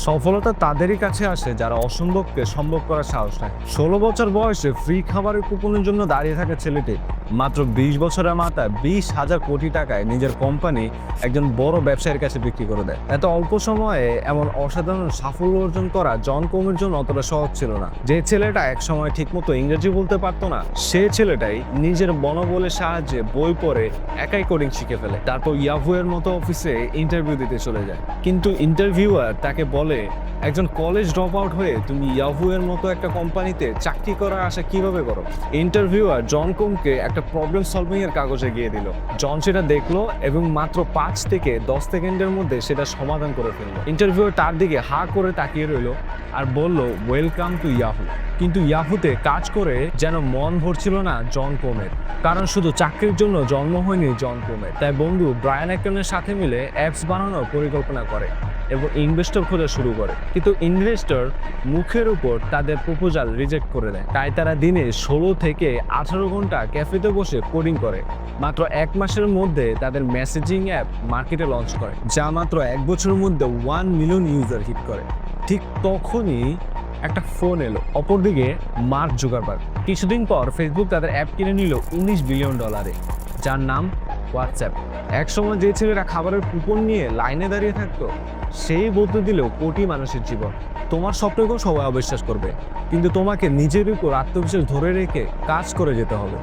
সফলতা তাদেরই কাছে আসে যারা অসম্ভবকে সম্ভব করার সাহস নেয়। 16 বছর বয়সে ফ্রি খাবারের কুপনের জন্য দাঁড়িয়ে থাকা ছেলেটি মাত্র 20 বছরের মাথায় 20,000 কোটি টাকায় নিজের কোম্পানি একজন বড় ব্যবসায়ীর কাছে বিক্রি করে দেয়। এত অল্প সময়ে এমন অসাধারণ সাফল্য অর্জন করা জন কোমের জন্য অতটা সহজ ছিল না। যে ছেলেটা একসময় ঠিকমতো ইংরেজি বলতে পারতো না, সে ছেলেটাই নিজের মনোবলের সাহায্যে বই পড়ে একাই কোডিং শিখে ফেলে। তারপর ইয়াহু এর মতো অফিসে ইন্টারভিউ দিতে চলে যায়। কিন্তু ইন্টারভিউয়ার তাকে বলে, একজন কলেজ ড্রপ আউট হয়ে তুমি ইয়াহু এর মতো একটা কোম্পানিতে চাকরি করার আশা কিভাবে করো? ইন্টারভিউয়ার জন কোমকে একটা প্রবলেম সলভিং এর কাগজে গিয়ে দিল। জন সেটা দেখলো এবং মাত্র 5 থেকে 10 সেকেন্ডের মধ্যে সেটা সমাধান করে ফেললো। ইন্টারভিউয়ার তার দিকে হা করে তাকিয়ে রইলো আর বলল, ওয়েলকাম টু ইয়াহু। কিন্তু ইয়াহুতে কাজ করে যেন মন ভরছিল না জন কোমের, কারণ শুধু চাকরির জন্য জন্ম হয়নি জন কোমের। তাই বন্ধু ব্রায়ান অ্যাকটনের সাথে মিলে অ্যাপস বানানোর পরিকল্পনা করে এবং ইনভেস্টর খোঁজা শুরু করে। কিন্তু ইনভেস্টর মুখের উপর তাদের প্রপোজাল রিজেক্ট করে দেয়। তাই তারা দিনে 16 থেকে 18 ঘন্টা ক্যাফেতে বসে কোডিং করে। মাত্র 1 মাসের মধ্যে তাদের মেসেজিং অ্যাপ মার্কেটে লঞ্চ করে, যা মাত্র 1 বছরের মধ্যে 1 মিলিয়ন ইউজার হিট করে। ঠিক তখনই একটা ফোন এলো। অপরদিকে মার্ক জুকারবার্গ। কিছুদিন পর ফেসবুক তাদের অ্যাপ কিনে নিল $19 বিলিয়ন, যার নাম হোয়াটসঅ্যাপ। একসময় যে ছেলেরা খাবারের কুপন নিয়ে লাইনে দাঁড়িয়ে থাকতো, সেই বদলে দিল কোটি মানুষের জীবন। তোমার স্বপ্নকেও সবাই অবিশ্বাস করবে, কিন্তু তোমাকে নিজের উপর আত্মবিশ্বাস ধরে রেখে কাজ করে যেতে হবে।